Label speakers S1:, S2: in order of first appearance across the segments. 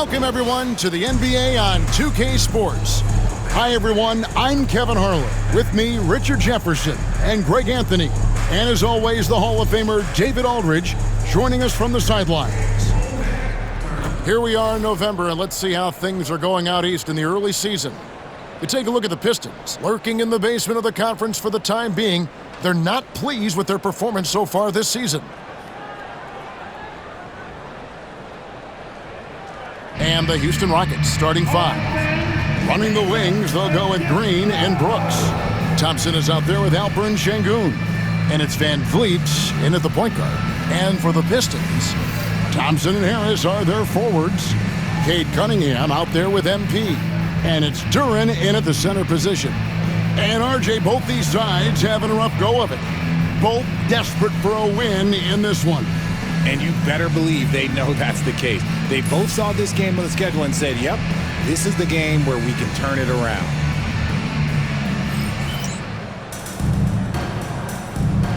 S1: Welcome, everyone, to the NBA on 2K Sports. Hi, everyone. I'm Kevin Harlan. With me, Richard Jefferson and Greg Anthony. And as always, the Hall of Famer David Aldridge joining us from the sidelines. Here we are in November, and let's see how things are going out east in the early season. You take a look at the Pistons, lurking in the basement of the conference for the time being. They're not pleased with their performance so far this season. And the Houston Rockets starting five. Running the wings, they'll go with Green and Brooks. Thompson is out there with Alperen Şengün. And it's Van Vliet in at the point guard. And for the Pistons, Thompson and Harris are their forwards. Cade Cunningham out there with MP. And it's Duren in at the center position. And RJ, both these sides having a rough go of it. Both desperate for a win in this one.
S2: And you better believe they know that's the case. They both saw this game on the schedule and said, yep, this is the game where we can turn it around.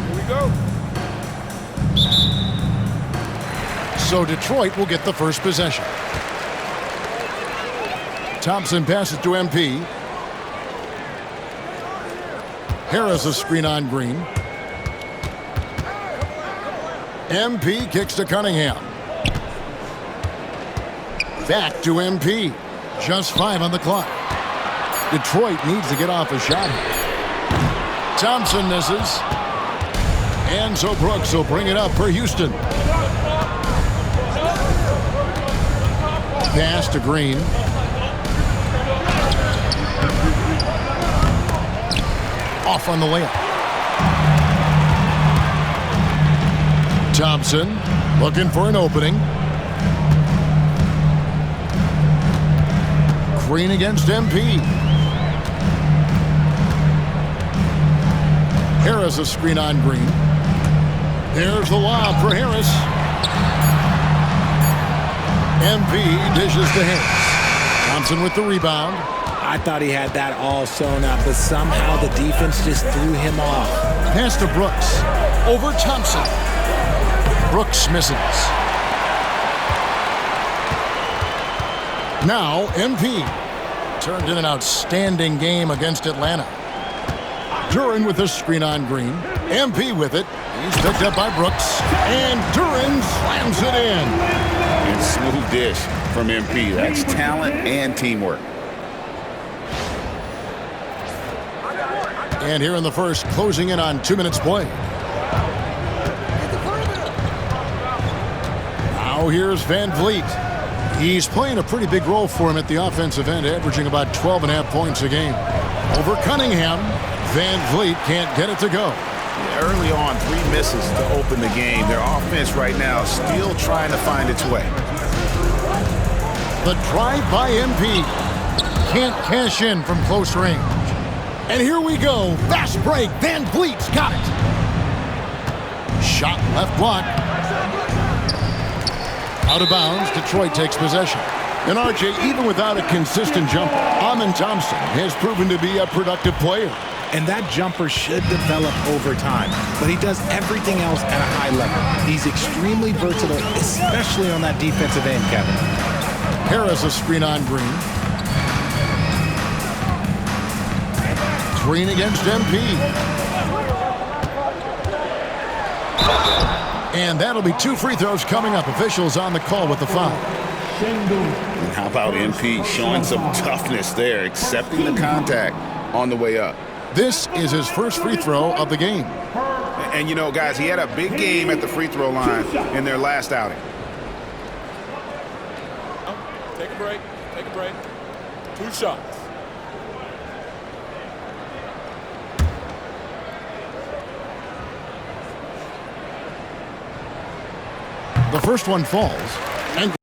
S3: Here we go.
S1: So Detroit will get the first possession. Thompson passes to MP. Harris a screen on Green. MP kicks to Cunningham. Back to MP. Just 5 on the clock. Detroit needs to get off a shot. Thompson misses. And so Brooks will bring it up for Houston. Pass to Green. Off on the layup. Thompson looking for an opening. Green against MP. Harris a screen on Green. There's the lob for Harris. MP dishes to Harris. Thompson with the rebound.
S2: I thought he had that all sewn up, but somehow the defense just threw him off.
S1: Pass to Brooks. Over Thompson. Brooks misses. Now MP turned in an outstanding game against Atlanta. Duren with a screen on Green. MP with it. He's picked up by Brooks. And Duren slams it in.
S3: And smooth dish from MP. That's talent and teamwork.
S1: And here in the first, closing in on 2 minutes play. Now here's Van Vliet. He's playing a pretty big role for him at the offensive end, averaging about 12.5 points a game. Over Cunningham, Van Vliet can't get it to go.
S3: Early on, 3 misses to open the game. Their offense right now is still trying to find its way.
S1: The drive by MP. Can't cash in from close range. And here we go. Fast break. Van Vliet's got it. Shot left block. Out of bounds. Detroit takes possession. And RJ, even without a consistent jumper, Amen Thompson has proven to be a productive player.
S2: And that jumper should develop over time. But he does everything else at a high level. He's extremely versatile, especially on that defensive end, Kevin.
S1: Harris a screen on Green. Green against MP. And that'll be 2 free throws coming up. Officials on the call with the foul.
S3: And how about MP showing some toughness there, accepting the contact on the way up.
S1: This is his first free throw of the game.
S3: And you know, guys, he had a big game at the free throw line in their last outing.
S4: Take a break. Take a break. 2 shots.
S1: The first one falls. And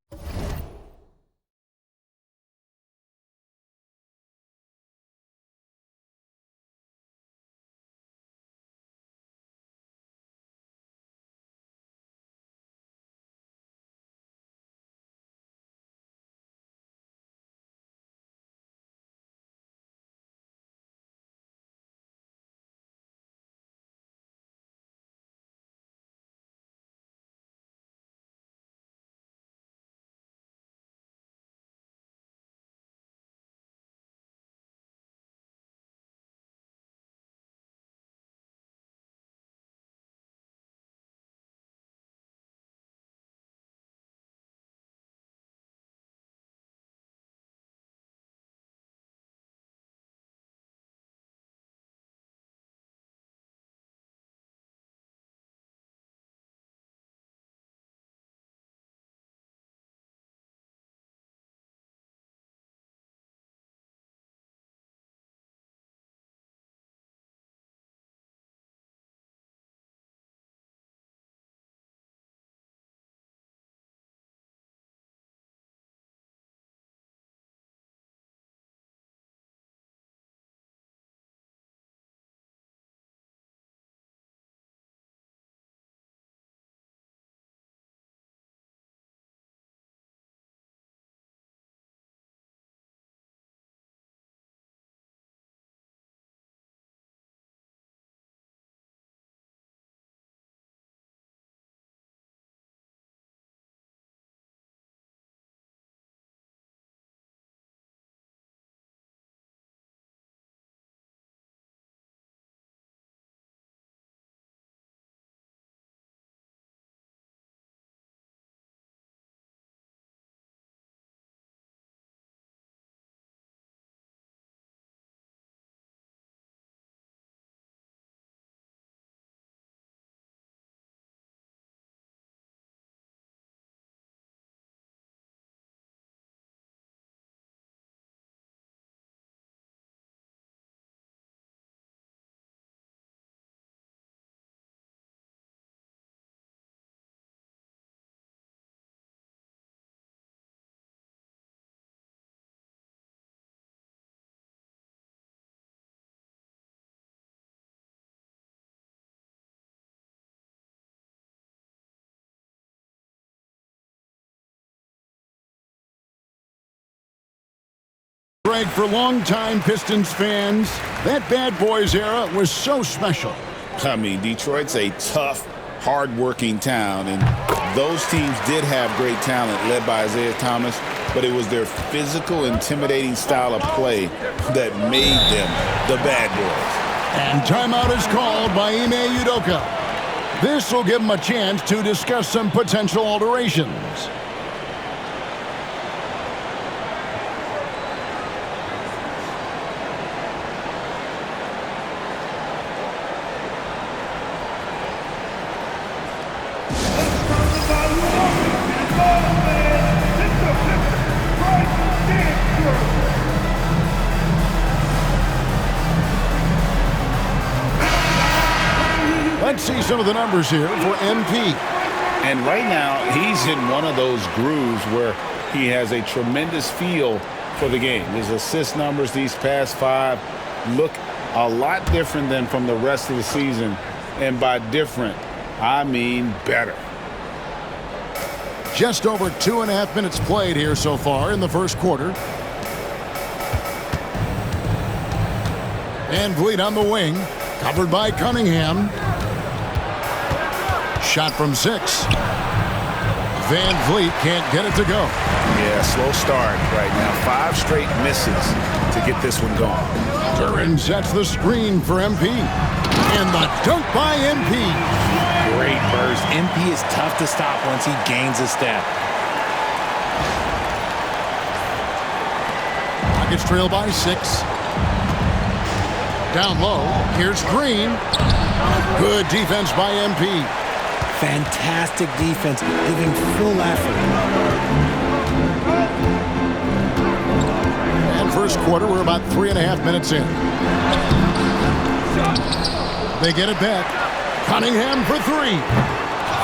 S1: Greg, for longtime Pistons fans, that bad boys era was so special.
S3: I mean, Detroit's a tough, hard-working town, and those teams did have great talent led by Isaiah Thomas, but it was their physical, intimidating style of play that made them the bad boys.
S1: And timeout is called by Ime Udoka. This will give them a chance to discuss some potential alterations. Let's see some of the numbers here for MP.
S3: And right now, he's in one of those grooves where he has a tremendous feel for the game. His assist numbers these past 5 look a lot different than from the rest of the season. And by different, I mean better.
S1: Just over 2.5 minutes played here so far in the first quarter. Van Vliet on the wing, covered by Cunningham. Shot from 6. Van Vliet can't get it to go.
S3: Yeah, slow start right now. 5 straight misses to get this one going.
S1: Duran sets the screen for MP. And the dunk by MP.
S2: Great burst. MP is tough to stop once he gains a step.
S1: Rockets trail by 6. Down low. Here's Green. Good defense by MP.
S2: Fantastic defense, giving full effort.
S1: And first quarter, we're about 3.5 minutes in. They get it back. Cunningham for 3.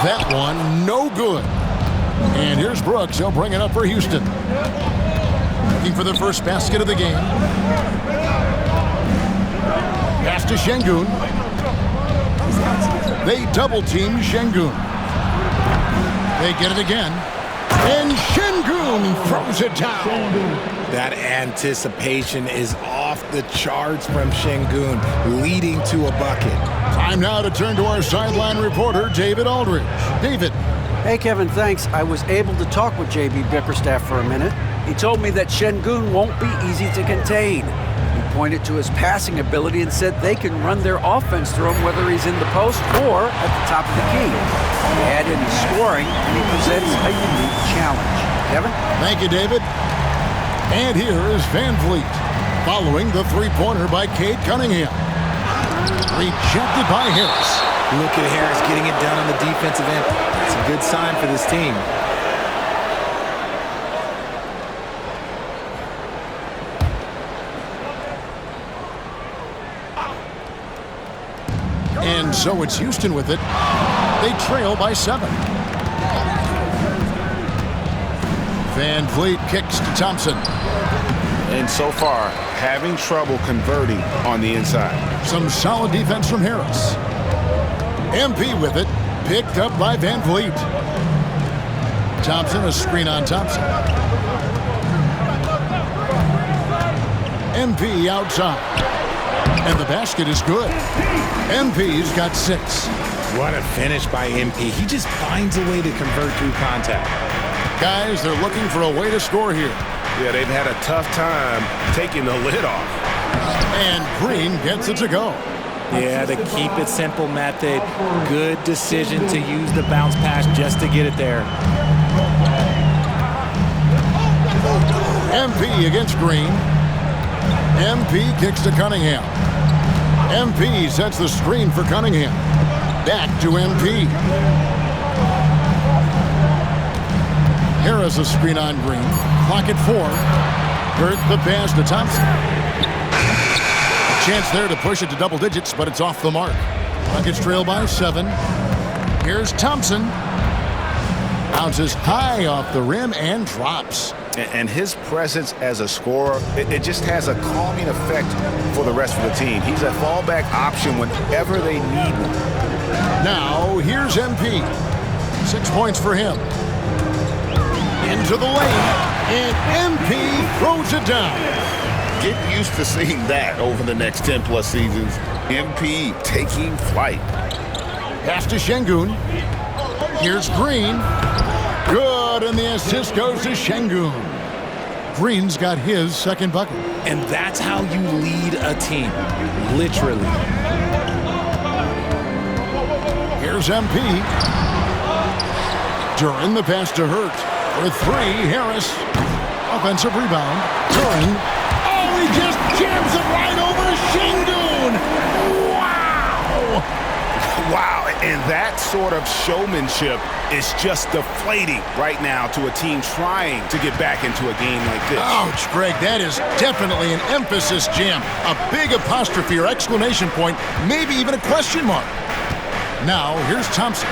S1: That one, no good. And here's Brooks. He'll bring it up for Houston. Looking for the first basket of the game. Pass to Şengün. They double-team Şengün. They get it again. And Şengün throws it down.
S2: That anticipation is off the charts from Şengün, leading to a bucket.
S1: Time now to turn to our sideline reporter, David Aldridge. David.
S5: Hey, Kevin, thanks. I was able to talk with J.B. Bickerstaff for a minute. He told me that Şengün won't be easy to contain. He pointed to his passing ability and said they can run their offense through him whether he's in the post or at the top of the key. He add in his scoring, and he presents a unique challenge. Kevin?
S1: Thank you, David. And here is Van Vliet, following the three-pointer by Cade Cunningham. Rejected by Harris.
S2: Look at Harris getting it done on the defensive end. It's a good sign for this team.
S1: And so it's Houston with it. They trail by 7. Van Vliet kicks to Thompson.
S3: And so far, having trouble converting on the inside.
S1: Some solid defense from Harris. MP with it. Picked up by Van Vliet. Thompson, a screen on Thompson. MP outside. And the basket is good. MP's got 6.
S2: What a finish by MP. He just finds a way to convert through contact.
S1: Guys, they're looking for a way to score here.
S3: Yeah, they've had a tough time taking the lid off.
S1: And Green gets it to go.
S2: Yeah, the keep it simple method. Good decision to use the bounce pass just to get it there.
S1: MP against Green. MP kicks to Cunningham. MP sets the screen for Cunningham. Back to MP. Harris a screen on Green. Clock at 4. Hurt the pass to Thompson. A chance there to push it to double digits, but it's off the mark. Rockets trail by 7. Here's Thompson. Bounces high off the rim and drops.
S3: And his presence as a scorer, it just has a calming effect for the rest of the team. He's a fallback option whenever they need one.
S1: Now, here's MP. 6 points for him. Into the lane, and MP throws it down.
S3: Get used to seeing that over the next 10-plus seasons. MP taking flight.
S1: Pass to Şengün. Here's Green. Good, and the assist goes to Şengün. Green's got his second bucket.
S2: And that's how you lead a team, literally.
S1: Here's MP. Duran the pass to Hurt. For three, Harris. Offensive rebound. Duran. Oh, he just jams it right over Şengün. Wow!
S3: Wow, and that sort of showmanship is just deflating right now to a team trying to get back into a game like this.
S1: Ouch, Greg, that is definitely an emphasis jam. A big apostrophe or exclamation point, maybe even a question mark. Now, here's Thompson.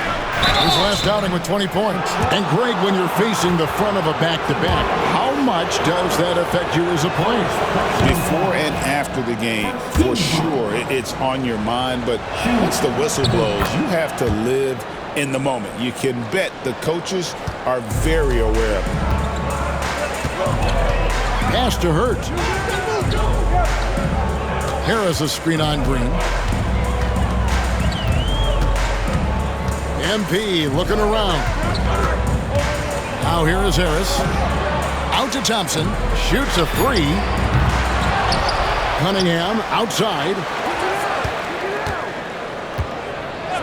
S1: His last outing with 20 points. And Greg, when you're facing the front of a back-to-back, how much does that affect you as a player?
S3: Before and after the game, for sure, it's on your mind. But once the whistle blows, you have to live in the moment. You can bet the coaches are very aware of it.
S1: Pass to Hurt. Harris a screen on Green. MP looking around. Now here is Harris. Out to Thompson. Shoots a three. Cunningham outside.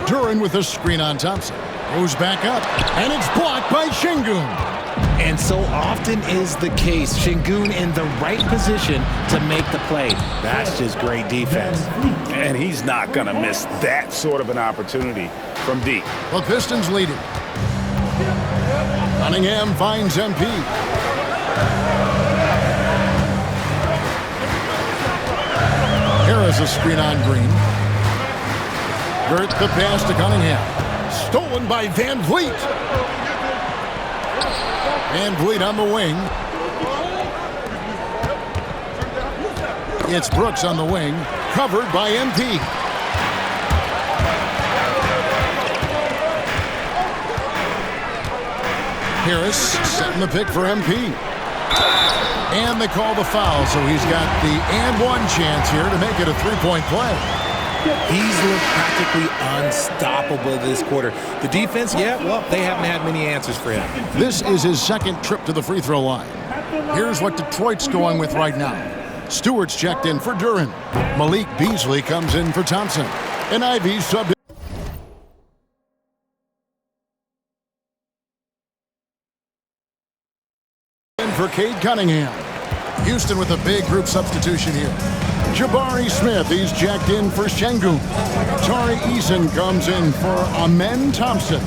S1: Duran with a screen on Thompson. Goes back up. And it's blocked by Şengün.
S2: And so often is the case. Şengün in the right position to make the play. That's just great defense.
S3: And he's not going to miss that sort of an opportunity from deep.
S1: The Pistons lead it. Cunningham finds MP. Harris a screen on Green. Hurt the pass to Cunningham. Stolen by Van Vliet. Van Vliet on the wing. It's Brooks on the wing. Covered by MP. Harris setting the pick for MP. And they call the foul, so he's got the and one chance here to make it a three-point play.
S2: He's looked practically unstoppable this quarter. The defense, yeah, well, they haven't had many answers for him.
S1: This is his second trip to the free throw line. Here's what Detroit's going with right now. Stewart's checked in for Duran. Malik Beasley comes in for Thompson. And Ivy subbed in for Cade Cunningham. Houston with a big group substitution here. Jabari Smith, he's checked in for Şengün. Tari Eason comes in for Amen Thompson.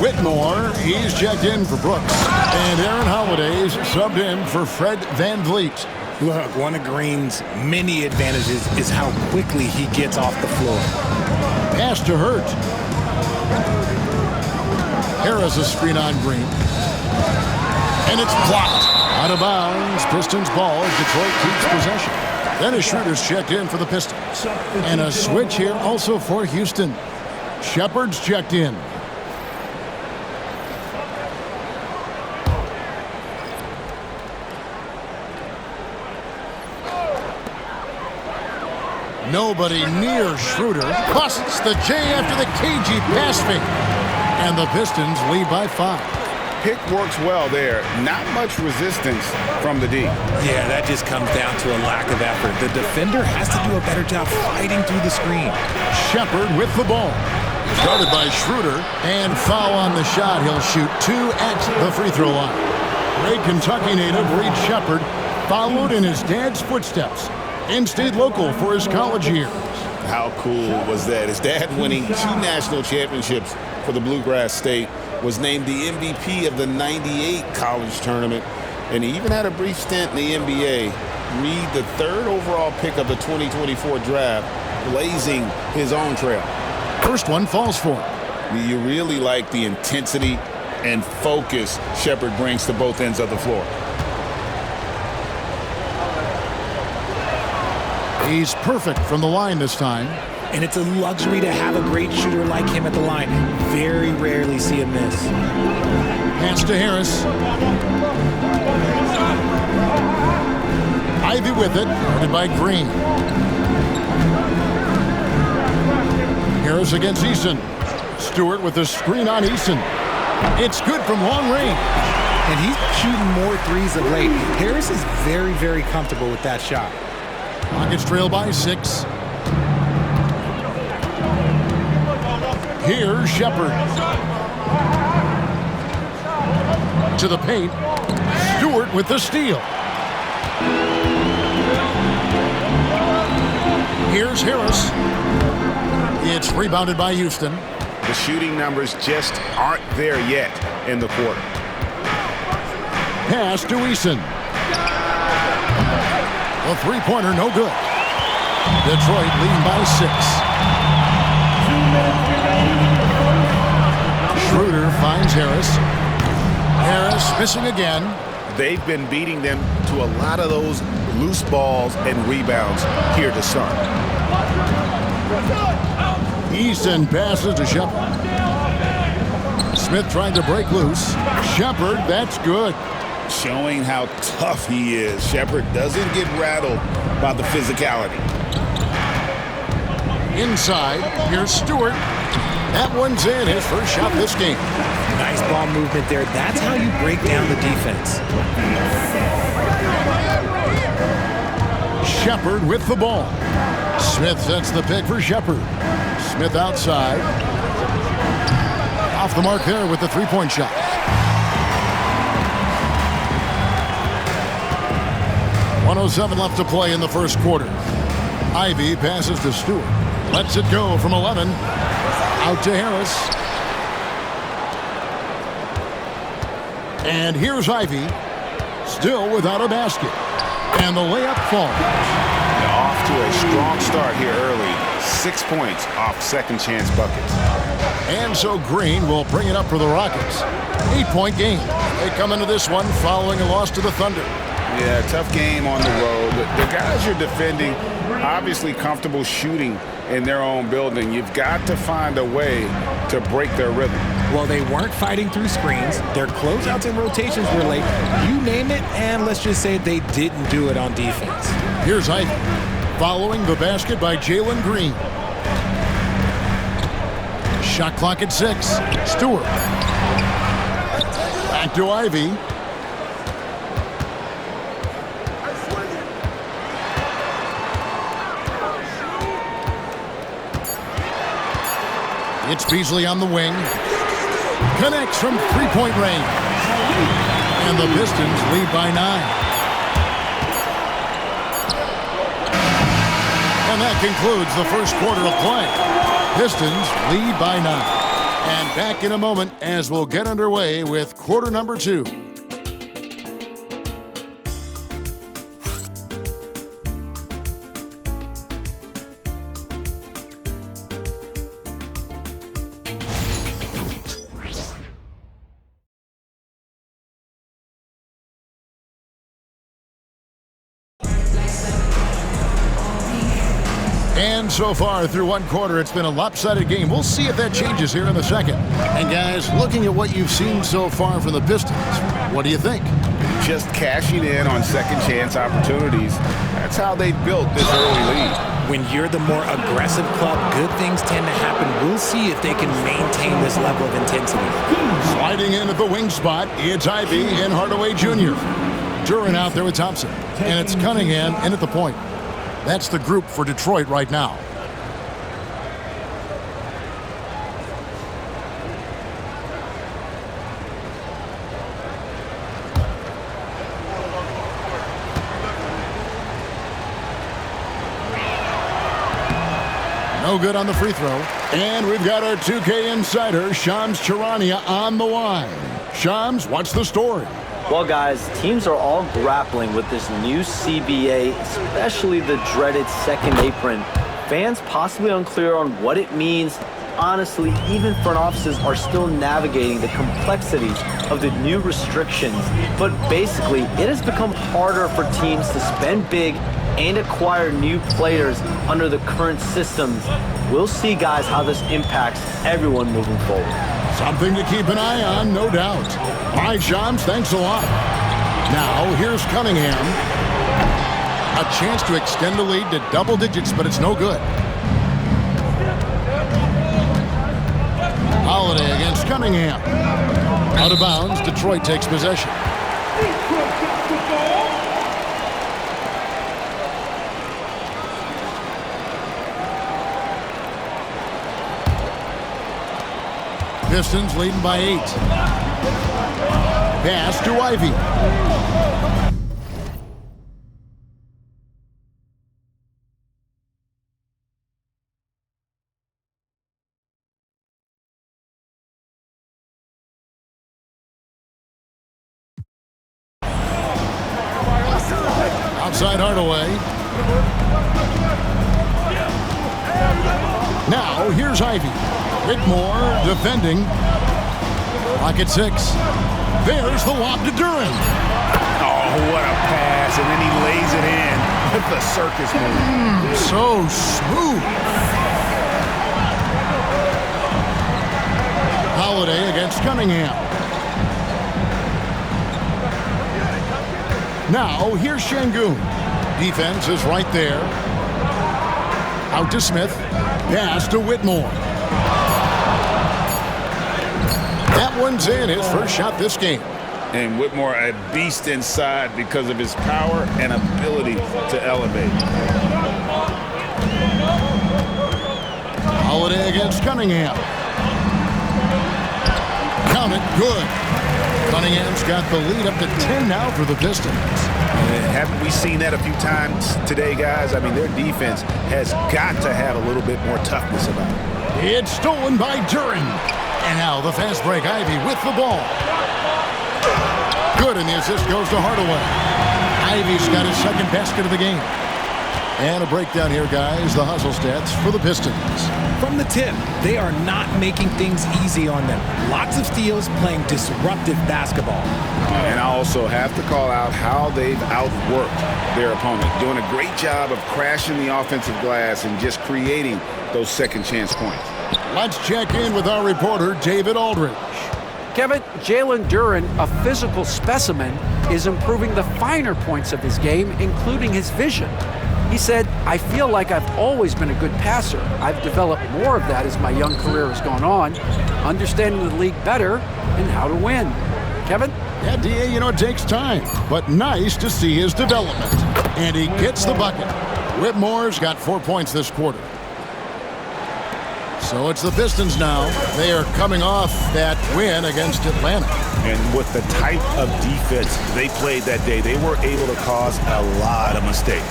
S1: Whitmore, he's checked in for Brooks. And Aaron Holiday's subbed in for Fred Van Vliet.
S2: Look, one of Green's many advantages is how quickly he gets off the floor.
S1: Pass to Hurt. Harris a screen on Green. And it's blocked. Out of bounds. Pistons ball. Detroit keeps possession. Dennis Schroeder's checked in for the Pistons. And a switch here also for Houston. Shepard's checked in. Nobody near Schroeder. Busts the J after the cagey pass fake. And the Pistons lead by 5.
S3: Pick works well there. Not much resistance from the D.
S2: Yeah, that just comes down to a lack of effort. The defender has to do a better job fighting through the screen.
S1: Shepard with the ball. Guarded by Schroeder. And foul on the shot. He'll shoot 2 at the free throw line. Great Kentucky native Reed Shepard followed in his dad's footsteps and stayed local for his college years.
S3: How cool was that? His dad winning 2 national championships for the Bluegrass State, was named the MVP of the '98 college tournament, and he even had a brief stint in the NBA. Reed, the 3rd overall pick of the 2024 draft, blazing his own trail.
S1: First one falls for him.
S3: You really like the intensity and focus Shepard brings to both ends of the floor.
S1: He's perfect from the line this time.
S2: And it's a luxury to have a great shooter like him at the line. Very rarely see him miss.
S1: Pass to Harris. Ivy with it, guarded by Green. Harris against Eason. Stewart with the screen on Eason. It's good from long range.
S2: And he's shooting more threes of late. Harris is very, very comfortable with that shot.
S1: Rockets trail by 6. Here's Shepard. To the paint. Stewart with the steal. Here's Harris. It's rebounded by Houston.
S3: The shooting numbers just aren't there yet in the quarter.
S1: Pass to Eason. The three-pointer, no good. Detroit leading by 6. Schroeder finds Harris. Harris missing again.
S3: They've been beating them to a lot of those loose balls and rebounds here to Sun.
S1: Eason passes to Shepard. Smith trying to break loose. Shepard, that's good.
S3: Showing how tough he is. Shepard doesn't get rattled by the physicality.
S1: Inside, here's Stewart. That one's in, his first shot this game.
S2: Nice ball movement there. That's how you break down the defense.
S1: Shepard with the ball. Smith sets the pick for Shepard. Smith outside. Off the mark there with the three-point shot. .107 left to play in the first quarter. Ivy passes to Stewart. Lets it go from 11. Out to Harris. And here's Ivy. Still without a basket. And the layup falls.
S3: Off to a strong start here early. 6 points off second chance buckets.
S1: And so Green will bring it up for the Rockets. 8-point game. They come into this one following a loss to the Thunder.
S3: Yeah, tough game on the road. The guys you're defending, obviously comfortable shooting in their own building. You've got to find a way to break their rhythm.
S2: Well, they weren't fighting through screens. Their closeouts and rotations were late. You name it, and let's just say they didn't do it on defense.
S1: Here's Ivy, following the basket by Jalen Green. Shot clock at 6. Stewart. Back to Ivy. It's Beasley on the wing. Connects from three-point range. And the Pistons lead by 9. And that concludes the first quarter of play. Pistons lead by 9. And back in a moment as we'll get underway with quarter number 2. And so far through one quarter, it's been a lopsided game. We'll see if that changes here in the second. And guys, looking at what you've seen so far from the Pistons, what do you think?
S3: Just cashing in on second chance opportunities. That's how they built this early lead.
S2: When you're the more aggressive club, good things tend to happen. We'll see if they can maintain this level of intensity.
S1: Sliding in at the wing spot, it's Ivy and Hardaway Jr. Duran out there with Thompson. And it's Cunningham in at the point. That's the group for Detroit right now. No good on the free throw. And we've got our 2K insider, Shams Charania, on the line. Shams, what's the story?
S6: Well, guys, teams are all grappling with this new CBA, especially the dreaded second apron. Fans possibly unclear on what it means. Honestly, even front offices are still navigating the complexities of the new restrictions. But basically, it has become harder for teams to spend big and acquire new players under the current systems. We'll see, guys, how this impacts everyone moving forward.
S1: Something to keep an eye on, no doubt. All right, Shams, thanks a lot. Now, here's Cunningham. A chance to extend the lead to double digits, but it's no good. Holiday against Cunningham. Out of bounds, Detroit takes possession. Pistons leading by 8. Pass to Ivy. Outside Hardaway. Now here's Ivy. Whitmore defending. Clock at 6. There's the lob to Duren.
S3: Oh, what a pass. And then he lays it in with the circus move.
S1: So smooth. Holiday against Cunningham. Now, here's Şengün. Defense is right there. Out to Smith. Pass to Whitmore. That one's in, his first shot this game.
S3: And Whitmore, a beast inside because of his power and ability to elevate.
S1: Holiday against Cunningham. Count it, good. Cunningham's got the lead up to 10 now for the Pistons.
S3: And haven't we seen that a few times today, guys? I mean, their defense has got to have a little bit more toughness about it.
S1: It's stolen by Duren. And now the fast break, Ivy with the ball. Good, and the assist goes to Hardaway. Ivy's got his second basket of the game. And a breakdown here, guys. The hustle stats for the Pistons.
S2: From the tip, they are not making things easy on them. Lots of steals, playing disruptive basketball.
S3: And I also have to call out how they've outworked their opponent. Doing a great job of crashing the offensive glass and just creating those second chance points.
S1: Let's check in with our reporter, David Aldridge.
S5: Kevin, Jalen Duren, a physical specimen, is improving the finer points of his game, including his vision. He said, I feel like I've always been a good passer. I've developed more of that as my young career has gone on, understanding the league better and how to win. Kevin?
S1: Yeah, D.A., you know, it takes time, but nice to see his development. And he gets the bucket. Whitmore's got 4 points this quarter. So it's the Pistons now. They are coming off that win against Atlanta.
S3: And with the type of defense they played that day, they were able to cause a lot of mistakes.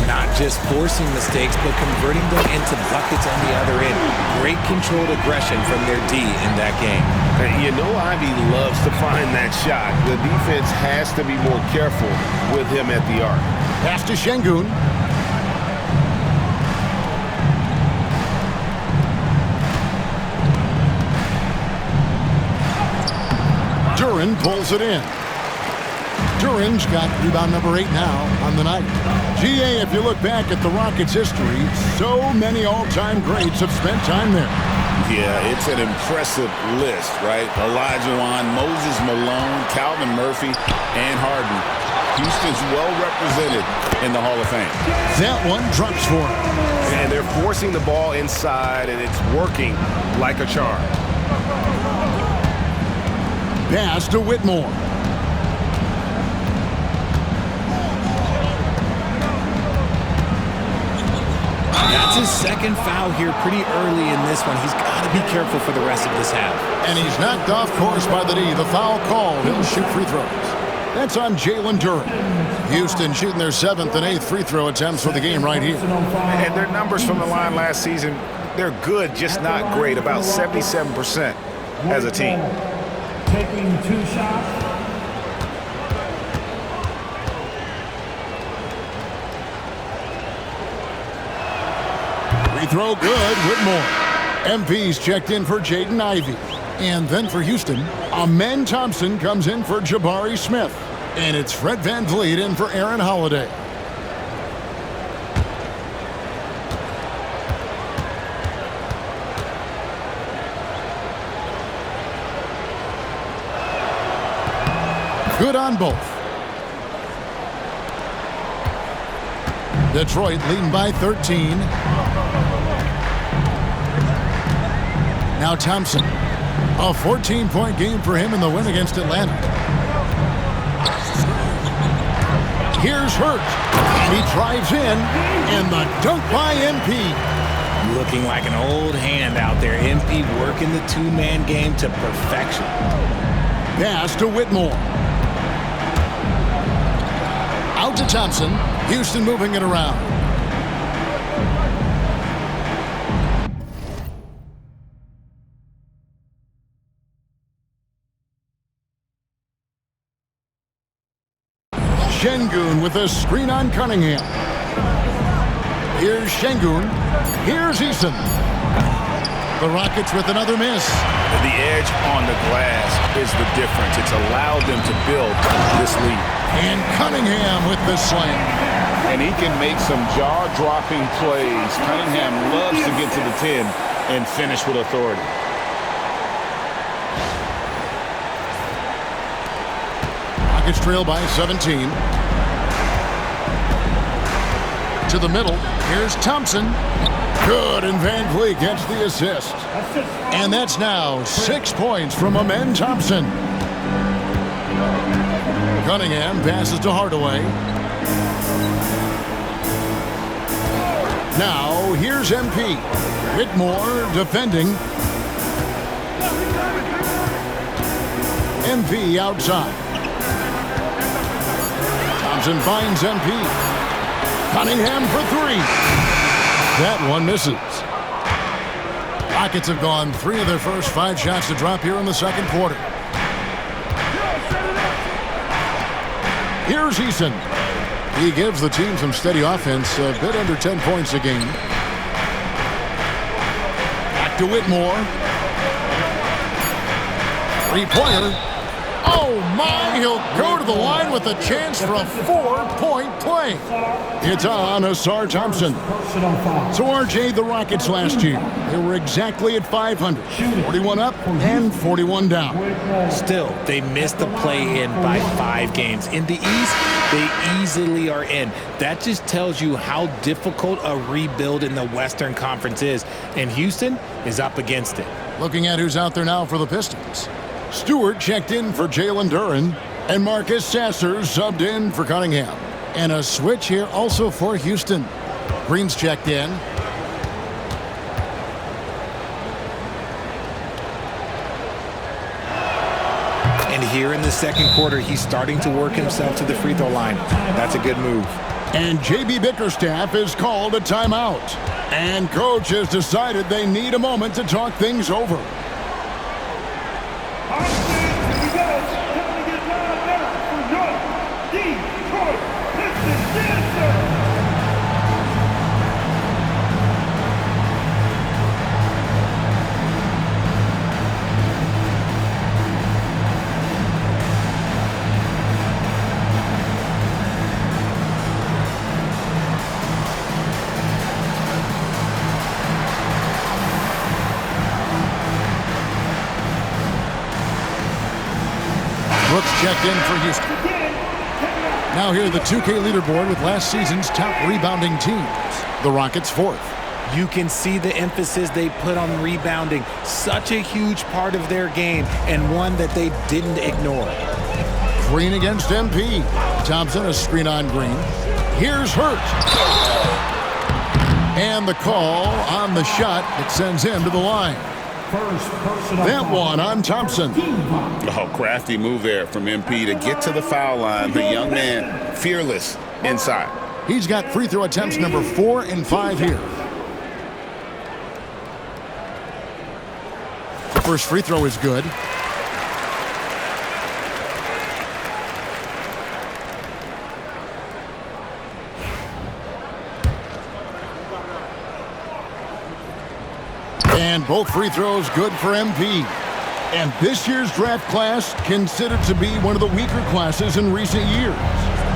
S2: Not just forcing mistakes, but converting them into buckets on the other end. Great controlled aggression from their D in that game.
S3: And you know Ivy loves to find that shot. The defense has to be more careful with him at the arc.
S1: Pass to Şengün. Duren pulls it in. Duren's got rebound number 8 now on the night. GA, if you look back at the Rockets' history, so many all-time greats have spent time there.
S3: Yeah, it's an impressive list, right? Olajuwon, Moses Malone, Calvin Murphy, and Harden. Houston's well represented in the Hall of Fame.
S1: That one drops for him.
S3: And they're forcing the ball inside, and it's working like a charm.
S1: Pass to Whitmore.
S2: That's his second foul here pretty early in this one. He's got to be careful for the rest of this half.
S1: And he's knocked off course by the D. The foul called. He'll shoot free throws. That's on Jalen Duren. Houston shooting their 7th and 8th free throw attempts for the game right here.
S3: And their numbers from the line last season, they're good, just not great. About 77% as a team.
S7: Taking 2 shots.
S1: Free throw good, Whitmore. MP's checked in for Jaden Ivey. And then for Houston, Amen Thompson comes in for Jabari Smith. And it's Fred VanVleet in for Aaron Holiday. Good on both. Detroit leading by 13. Now Thompson. A 14-point game for him in the win against Atlanta. Here's Hurt, and he drives in, and the dunk by MP.
S2: Looking like an old hand out there. MP working the two-man game to perfection.
S1: Pass to Whitmore. Out to Thompson. Houston moving it around. Şengün with a screen on Cunningham. Here's Şengün. Here's Eason. The Rockets with another miss.
S3: The edge on the glass is the difference. It's allowed them to build this lead.
S1: And Cunningham with the slam.
S3: And he can make some jaw-dropping plays. Cunningham loves to get to the 10 and finish with authority.
S1: Rockets trail by 17. To the middle. Here's Thompson. Good, and Van Vliet gets the assist. And that's now 6 points from Amen Thompson. Cunningham passes to Hardaway. Now, here's MP. Whitmore defending. MP outside. Thompson finds MP. Cunningham for three. That one misses. Rockets have gone 3 of their first 5 shots to drop here in the second quarter. Here's Eason. He gives the team some steady offense, a bit under 10 points a game. Back to Whitmore. Three-pointer. Oh, my, he'll go to the line with a chance for a 4-point play. It's on Asar Thompson. So, RJ, the Rockets last year, they were exactly at 500. 41 up and 41 down.
S2: Still, they missed the play-in by 5 games. In the East, they easily are in. That just tells you how difficult a rebuild in the Western Conference is. And Houston is up against it.
S1: Looking at who's out there now for the Pistons. Stewart checked in for Jalen Duren, and Marcus Sasser subbed in for Cunningham. And a switch here also for Houston. Green's checked in.
S2: And here in the second quarter, he's starting to work himself to the free throw line. That's a good move.
S1: And J.B. Bickerstaff is called a timeout. And coach has decided they need a moment to talk things over. Checked in for Houston. Now here the 2K leaderboard with last season's top rebounding teams. The Rockets 4th.
S2: You can see the emphasis they put on rebounding. Such a huge part of their game and one that they didn't ignore.
S1: Green against MP. Thompson a screen on Green. Here's Hurt. And the call on the shot that sends him to the line. That one on Thompson.
S3: Oh, crafty move there from MP to get to the foul line. The young man, fearless inside.
S1: He's got free throw attempts number 4 and 5 here. The first free throw is good. And both free throws good for MP. And this year's draft class considered to be one of the weaker classes in recent years.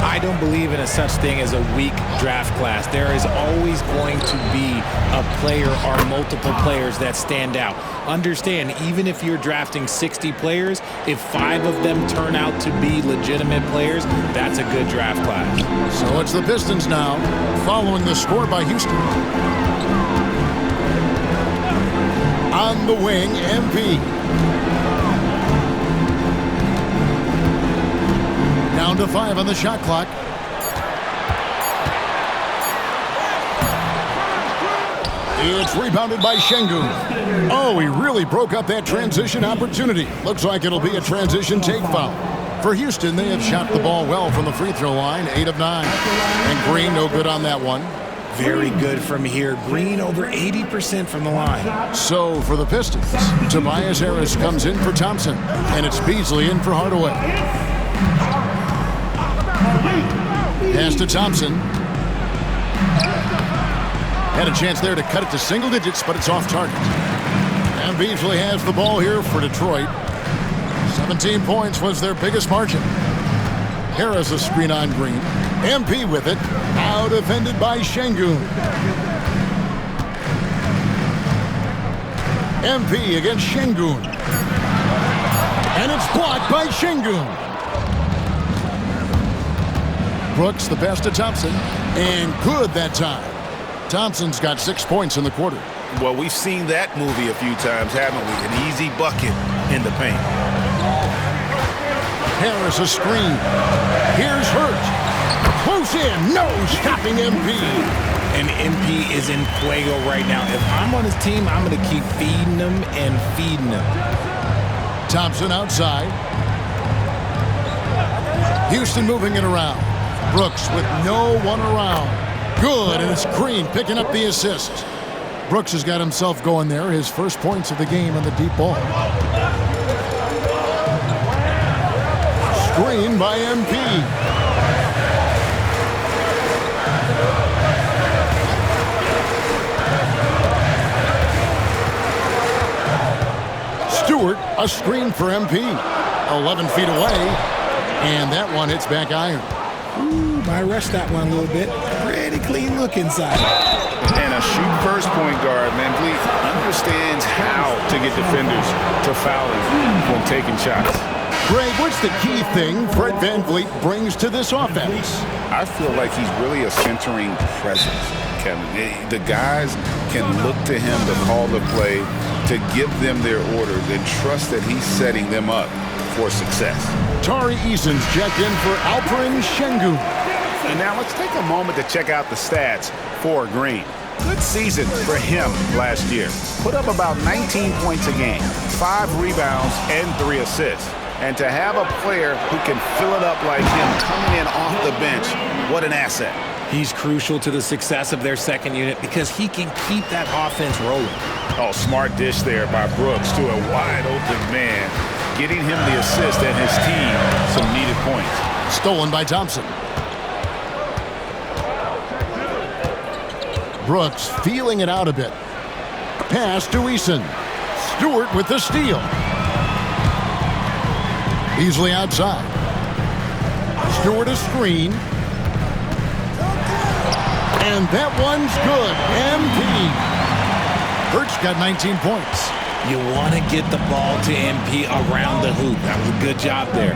S2: I don't believe in a such thing as a weak draft class. There is always going to be a player or multiple players that stand out. Understand, even if you're drafting 60 players, if 5 of them turn out to be legitimate players, that's a good draft class.
S1: So it's the Pistons now, following the score by Houston. On the wing, MP. Down to 5 on the shot clock. It's rebounded by Şengün. Oh, he really broke up that transition opportunity. Looks like it'll be a transition take foul. For Houston, they have shot the ball well from the free throw line, 8 of 9. And Green, no good on that one.
S2: Very good from here. Green over 80% from the line.
S1: So for the Pistons, Tobias Harris comes in for Thompson, and it's Beasley in for Hardaway. Pass to Thompson. Had a chance there to cut it to single digits, but it's off target. And Beasley has the ball here for Detroit. 17 points was their biggest margin. Harris a screen on Green. MP with it. Now defended by Şengün. MP against Şengün. And it's blocked by Şengün. Brooks the pass to Thompson. And good that time. Thompson's got 6 points in the quarter.
S3: Well, we've seen that movie a few times, haven't we? An easy bucket in the paint.
S1: Harris a screen. Here's Hurt. Close in. No stopping MP.
S2: And MP is in fuego right now. If I'm on his team, I'm going to keep feeding him and feeding him.
S1: Thompson outside. Houston moving it around. Brooks with no one around. Good, and it's Green picking up the assist. Brooks has got himself going there. His first points of the game on the deep ball. Screen by MP. Stewart, a screen for MP. 11 feet away, and that one hits back iron.
S2: Ooh, I rushed that one a little bit. Pretty clean look inside.
S3: And a shoot-first point guard, VanVleet, understands how to get defenders to foul him when taking shots.
S1: Greg, what's the key thing Fred VanVleet brings to this offense?
S3: I feel like he's really a centering presence, Kevin. The guys can look to him to call the play, to give them their orders, and trust that he's setting them up for success.
S1: Tari Eason's checked in for Alperen Şengün.
S3: And now let's take a moment to check out the stats for Green. Good season for him last year. Put up about 19 points a game, 5 rebounds, and 3 assists. And to have a player who can fill it up like him coming in off the bench, what an asset.
S2: He's crucial to the success of their second unit because he can keep that offense rolling.
S3: Oh, smart dish there by Brooks to a wide-open man, getting him the assist and his team some needed points.
S1: Stolen by Thompson. Brooks feeling it out a bit. Pass to Eason. Stewart with the steal. Beasley outside. Stewart a screen. And that one's good. MP. Hurt's got 19 points.
S2: You want to get the ball to MP around the hoop. That was a good job there.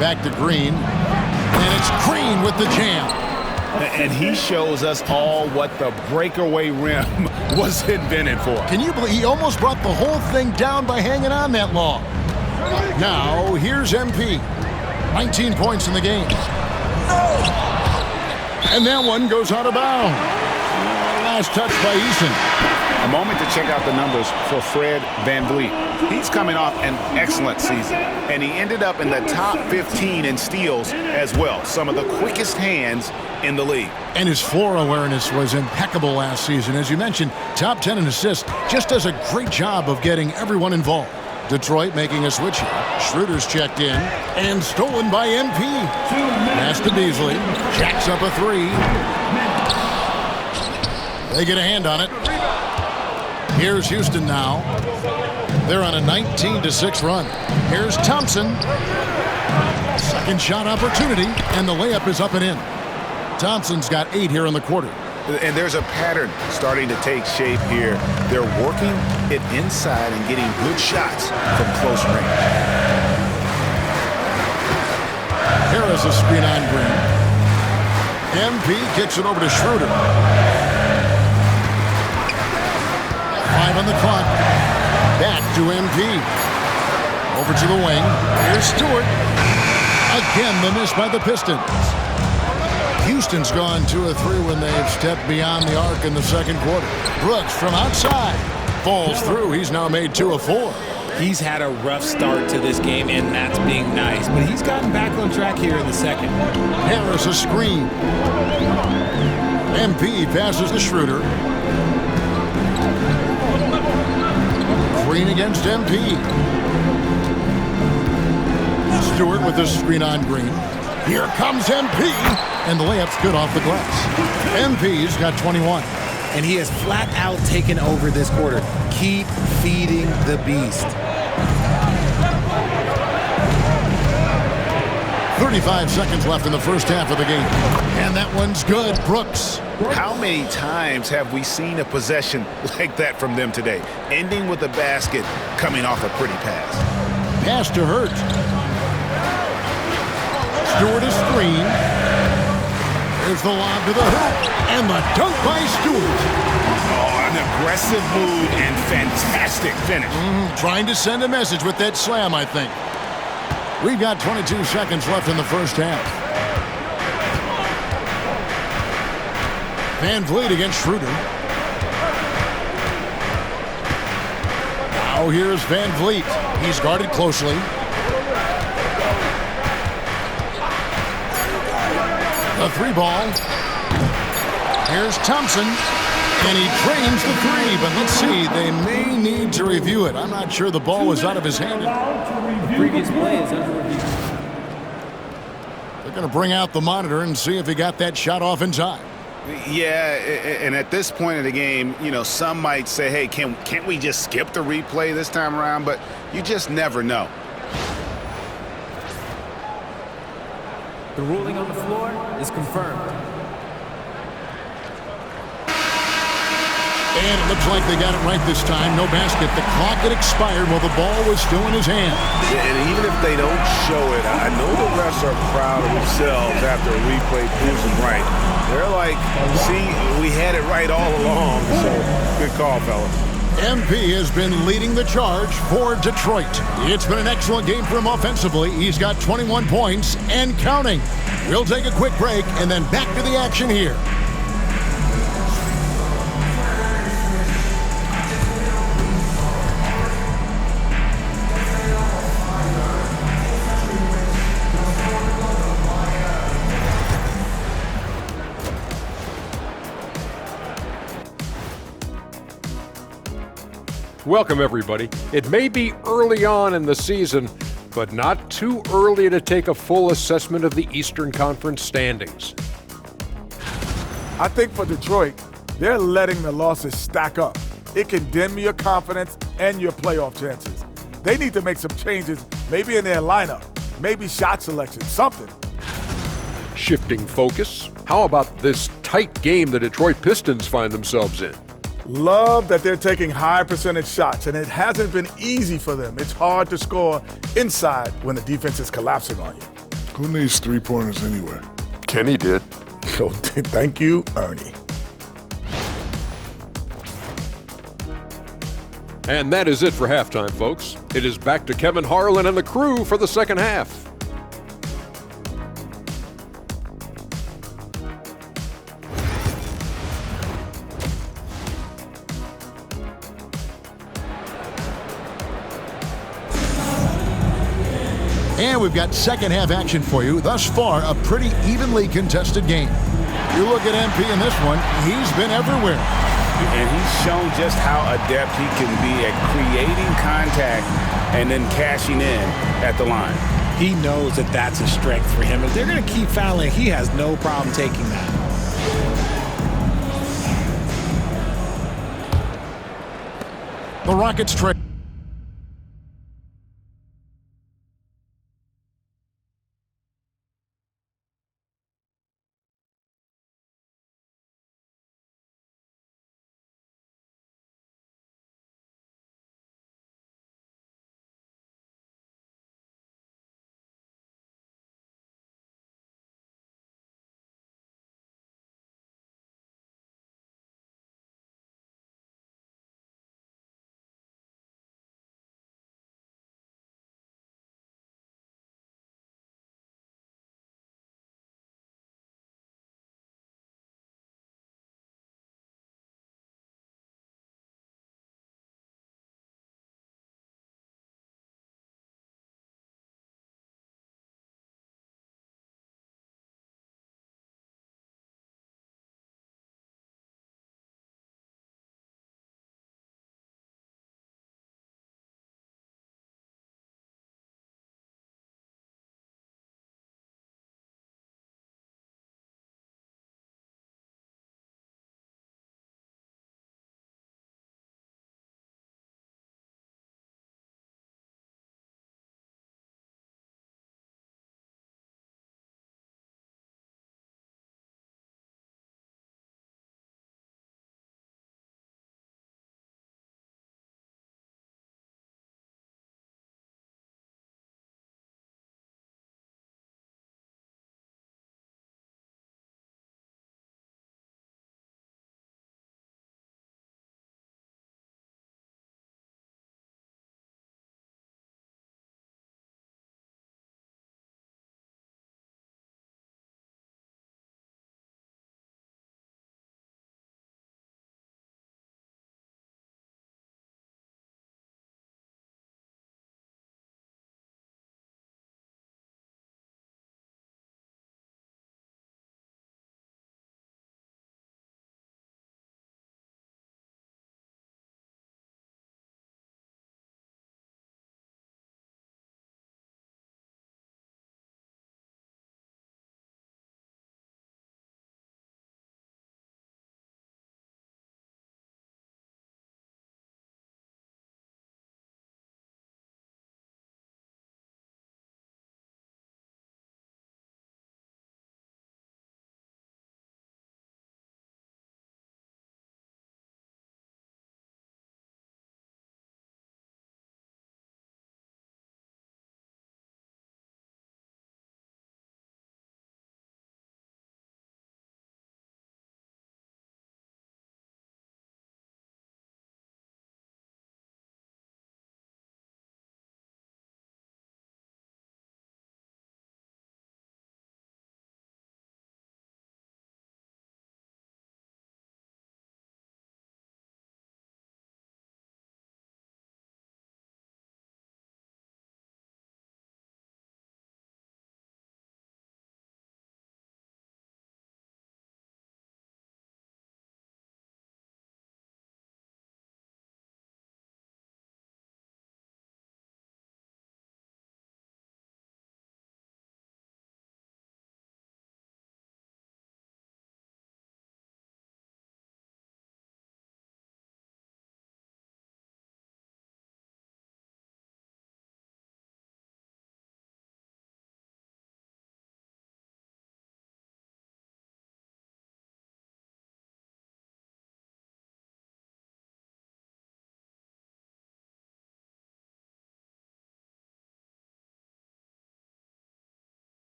S1: Back to Green. And it's Green with the jam.
S3: And he shows us all what the breakaway rim was invented for.
S1: Can you believe he almost brought the whole thing down by hanging on that long? Now, here's MP. 19 points in the game. And that one goes out of bounds. Last touch by Eason.
S3: A moment to check out the numbers for Fred VanVleet. He's coming off an excellent season, and he ended up in the top 15 in steals as well. Some of the quickest hands in the league.
S1: And his floor awareness was impeccable last season. As you mentioned, top 10 in assists. Just does a great job of getting everyone involved. Detroit making a switch here. Schroeder's checked in and stolen by MP. Pass to Beasley. Jacks up a 3. They get a hand on it. Here's Houston now. They're on a 19-6 run. Here's Thompson. Second shot opportunity, and the layup is up and in. Thompson's got 8 here in the quarter.
S3: And there's a pattern starting to take shape here. They're working it inside and getting good shots from close range.
S1: Harris a screen on Green. MP kicks it over to Schroeder. 5 on the clock. Back to MP. Over to the wing. Here's Stewart. Again, the miss by the Pistons. Houston's gone 2 of 3 when they've stepped beyond the arc in the second quarter. Brooks from outside. Falls through. He's now made 2 of 4.
S2: He's had a rough start to this game, and that's being nice. But he's gotten back on track here in the second.
S1: Harris a screen. MP passes to Schroeder. Green against MP. Stewart with the screen on Green. Here comes MP. And the layup's good off the glass. MP's got 21.
S2: And he has flat out taken over this quarter. Keep feeding the beast.
S1: 35 seconds left in the first half of the game. And that one's good. Brooks.
S3: How many times have we seen a possession like that from them today? Ending with a basket, coming off a pretty pass.
S1: Pass to Hurt. Stewart is screen. There's the lob to the hoop. And the dunk by Stewart.
S3: Oh, an aggressive move and fantastic finish.
S1: Trying to send a message with that slam, I think. We've got 22 seconds left in the first half. Van Vliet against Schroeder. Now here's Van Vliet. He's guarded closely. The 3 ball. Here's Thompson. And he drains the 3, but let's see. They may need to review it. I'm not sure the ball was out of his hand.
S6: The previous play is under review.
S1: They're going to bring out the monitor and see if he got that shot off in time.
S3: Yeah, and at this point of the game, you know, some might say, hey, can't we just skip the replay this time around? But you just never know.
S6: The ruling on the floor is confirmed.
S1: And it looks like they got it right this time. No basket. The clock had expired while the ball was still in his hand.
S3: And even if they don't show it, I know the refs are proud of themselves after a replay proves them right. They're like, see, we had it right all along. So, good call, fellas.
S1: MP has been leading the charge for Detroit. It's been an excellent game for him offensively. He's got 21 points and counting. We'll take a quick break and then back to the action here.
S8: Welcome, everybody. It may be early on in the season, but not too early to take a full assessment of the Eastern Conference standings.
S9: I think for Detroit, they're letting the losses stack up. It can dim your confidence and your playoff chances. They need to make some changes, maybe in their lineup, maybe shot selection, something.
S8: Shifting focus, how about this tight game the Detroit Pistons find themselves in?
S9: Love that they're taking high percentage shots, and it hasn't been easy for them. It's hard to score inside when the defense is collapsing on you.
S10: Who needs 3-pointers anyway?
S8: Kenny did.
S9: So thank you, Ernie.
S8: And that is it for halftime, folks. It is back to Kevin Harlan and the crew for the second half.
S1: And we've got second half action for you. Thus far, a pretty evenly contested game. You look at MP in this one, he's been everywhere.
S3: And he's shown just how adept he can be at creating contact and then cashing in at the line.
S2: He knows that that's a strength for him. If they're going to keep fouling, he has no problem taking that.
S1: The Rockets trade.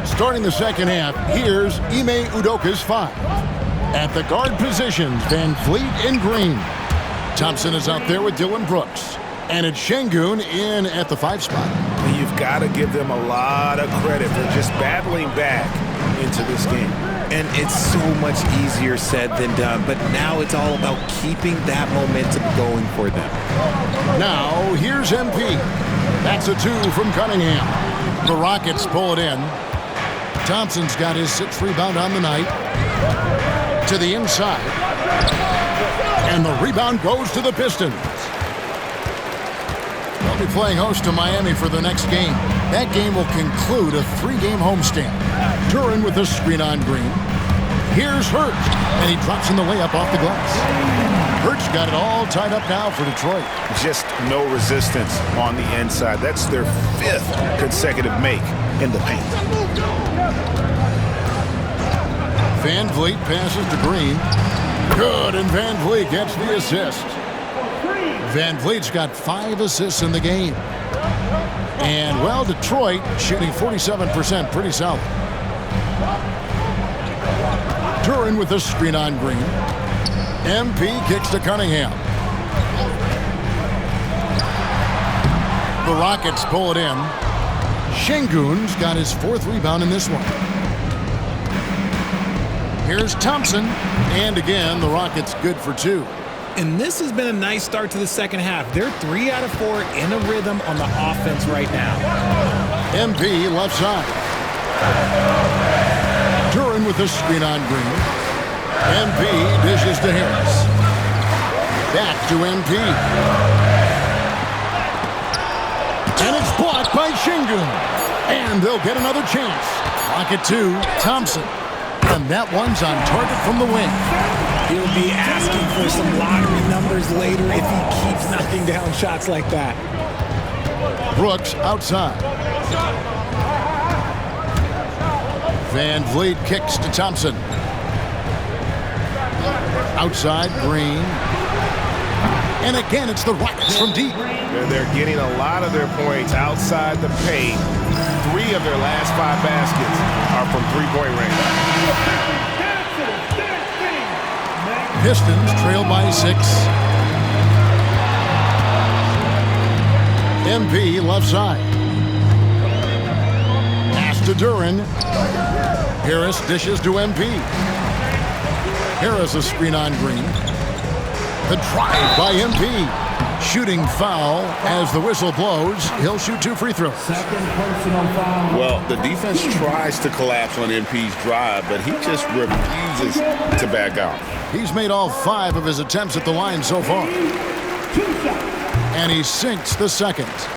S1: Starting the second half, here's Ime Udoka's 5. At the guard position, Van Vliet in green. Thompson is out there with Dylan Brooks. And it's Şengün in at the 5 spot.
S3: You've got to give them a lot of credit for just battling back into this game.
S2: And it's so much easier said than done, but now it's all about keeping that momentum going for them.
S1: Now, here's MP. That's a 2 from Cunningham. The Rockets pull it in. Thompson's got his 6th rebound on the night. To the inside. And the rebound goes to the Pistons. They'll be playing host to Miami for the next game. That game will conclude a 3-game homestand. Duren with the screen on Green. Here's Hurt, and he drops in the layup off the glass. Hurt's got it all tied up now for Detroit.
S3: Just no resistance on the inside. That's their 5th consecutive make in the paint.
S1: Van Vliet passes to Green. Good, and Van Vliet gets the assist. Van Vliet's got 5 assists in the game. And, well, Detroit shooting 47%, pretty solid. Duren with the screen on Green. MP kicks to Cunningham. The Rockets pull it in. Şengün's got his 4th rebound in this one. Here's Thompson. And again, the Rockets good for 2.
S2: And this has been a nice start to the second half. They're 3 out of 4 in a rhythm on the offense right now.
S1: MP left side. Duren with the screen on Green. MP dishes to Harris. Back to MP. And it's blocked by Şengün. And they'll get another chance. Rocket 2, Thompson. And that one's on target from the wing.
S2: He'll be asking for some lottery numbers later if he keeps knocking down shots like that.
S1: Brooks outside. Van Vliet kicks to Thompson. Outside, Green. And again, it's the Rockets from deep.
S3: They're getting a lot of their points outside the paint. 3 of their last 5 baskets are from three-point range.
S1: Pistons trail by 6. MP left side. Pass to Duren. Harris dishes to MP. Harris a screen on Green. The drive by MP. Shooting foul as the whistle blows. He'll shoot 2 free throws.
S7: Second personal foul.
S3: Well, the defense tries to collapse on MP's drive, but he just refuses to back out.
S1: He's made all 5 of his attempts at the line so far.
S7: Two shots.
S1: And he sinks the second.